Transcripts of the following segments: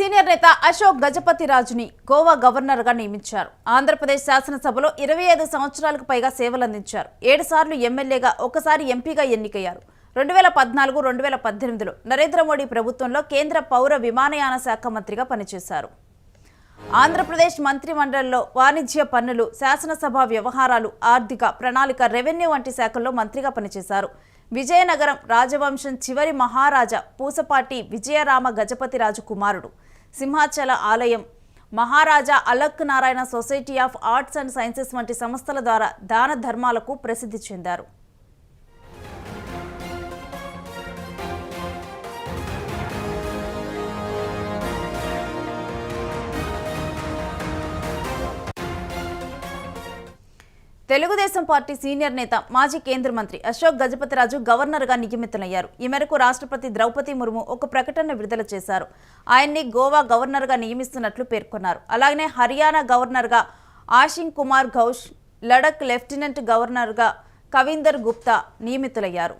Senior నేత అశోక్ గజపతి రాజుని గోవా గవర్నర్గా నియమించారు. ఆంధ్రప్రదేశ్ శాసనసభలో 25 సంవత్సరాలకు పైగా సేవలందించారు. 7 సార్లు ఎమ్మెల్యేగా, ఒకసారి ఎంపీగా ఎన్నికయ్యారు. 2014-2018లో నరేంద్ర మోడీ ప్రభుత్వంలో కేంద్ర పౌర విమానయాన శాఖ మంత్రిగా పనిచేశారు. ఆంధ్రప్రదేశ్ మంత్రిమండలిలో వాణిజ్య పన్నులు, శాసనసభ వ్యవహారాలు, ఆర్థిక ప్రణాళిక, రెవెన్యూ వంటి శాఖల్లో మంత్రిగా పనిచేశారు. విజయనగరం రాజవంశం చివరి మహారాజా పూసపాటి విజయరామ గజపతి రాజు కుమారుడు. సింహాచల ఆలయం, Maharaja Alak Narayana society of arts and sciences వంటి సంస్థల ద్వారా దాన ధర్మాలకు ప్రసిద్ధి చెందారు. తెలుగుదేశం పార్టీ సీనియర్ నేత, మాజీ కేంద్ర మంత్రి అశోక్ గజపతి రాజు గవర్నర్గా నియమితులయ్యారు. ఈ మేరకు రాష్ట్రపతి ద్రౌపది ముర్ము ఒక ప్రకటన విడుదల చేశారు. ఆయన్ని గోవా గవర్నర్గా నియమిస్తున్నట్లు పేర్కొన్నారు. అలాగనే హర్యానా గవర్నర్గా ఆశిష్ కుమార్ ఘోష్, లడక్ లెఫ్టినెంట్ గవర్నర్గా కవిందర్ గుప్తా నియమితులయ్యారు.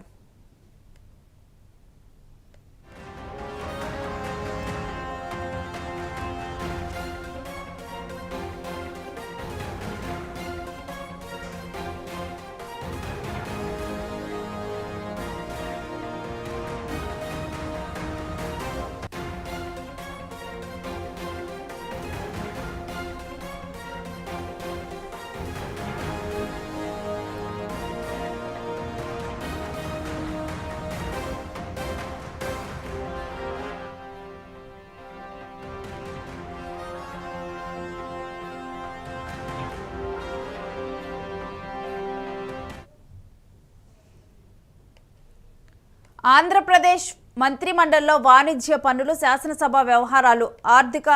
ఆంధ్రప్రదేశ్ మంత్రిమండలిలో వాణిజ్య పన్నులు, శాసనసభ వ్యవహారాలు, ఆర్థిక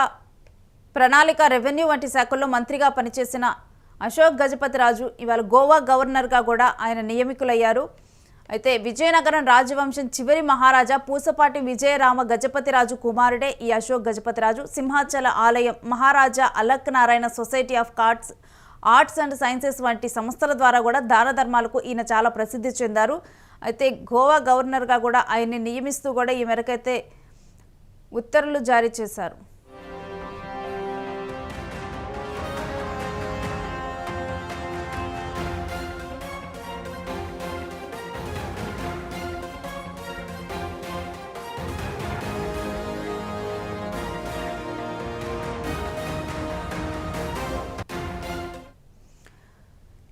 ప్రణాళిక, రెవెన్యూ వంటి శాఖల్లో మంత్రిగా పనిచేసిన అశోక్ గజపతి రాజు ఇవాళ గోవా గవర్నర్గా కూడా ఆయన నియమితులయ్యారు. అయితే విజయనగరం రాజవంశం చివరి మహారాజా పూసపాటి విజయరామ గజపతి రాజు కుమారుడే ఈ అశోక్ గజపతి రాజు. సింహాచల ఆలయం, Maharaja Alak Narayana society of arts and sciences వంటి సంస్థల ద్వారా కూడా దాన ధర్మాలకు ఈయన చాలా ప్రసిద్ధి చెందారు. అయితే గోవా గవర్నర్గా కూడా ఆయన్ని నియమిస్తూ కూడా ఈ మేరకైతే ఉత్తర్వులు జారీ చేశారు.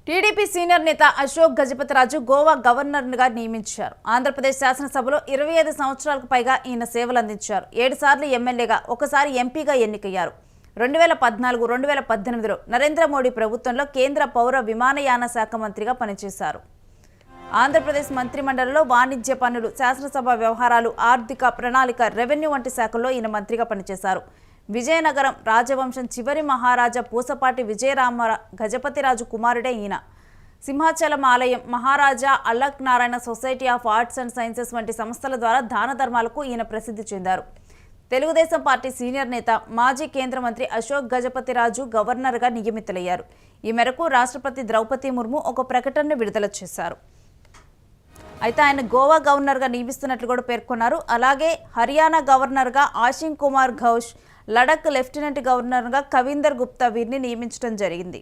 టీడీపీ సీనియర్ నేత అశోక్ గజపతి రాజు గోవా గవర్నర్గా నియమించారు. ఆంధ్రప్రదేశ్ శాసనసభలో 25 సంవత్సరాలకు పైగా ఈయన సేవలందించారు. 7 సార్లు ఎమ్మెల్యేగా, ఒకసారి ఎంపీగా ఎన్నికయ్యారు. 2014-2018లో నరేంద్ర మోడీ ప్రభుత్వంలో కేంద్ర పౌర విమానయాన శాఖ మంత్రిగా పనిచేశారు. ఆంధ్రప్రదేశ్ మంత్రిమండలిలో వాణిజ్య పన్నులు, శాసనసభ వ్యవహారాలు, ఆర్థిక ప్రణాళిక, రెవెన్యూ వంటి శాఖల్లో ఈయన మంత్రిగా పనిచేశారు. విజయనగరం రాజవంశం చివరి మహారాజా పూసపాటి విజయరామ గజపతి రాజు కుమారుడే ఈయన. సింహాచలం ఆలయం, Maharaja Alak Narayana society of arts and sciences వంటి సంస్థల ద్వారా దాన ధర్మాలకు ఈయన ప్రసిద్ధి చెందారు. తెలుగుదేశం పార్టీ సీనియర్ నేత, మాజీ కేంద్ర మంత్రి అశోక్ గజపతి రాజు గవర్నర్గా నియమితులయ్యారు. ఈ మేరకు రాష్ట్రపతి ద్రౌపది ముర్ము ఒక ప్రకటన విడుదల చేశారు. అయితే ఆయన గోవా గవర్నర్గా నియమిస్తున్నట్లు కూడా పేర్కొన్నారు. అలాగే హర్యానా గవర్నర్గా ఆశిష్ కుమార్ ఘోష్, లడక్ లెఫ్టినెంట్ గవర్నర్గా కవిందర్ గుప్తా వీరిని నియమించడం జరిగింది.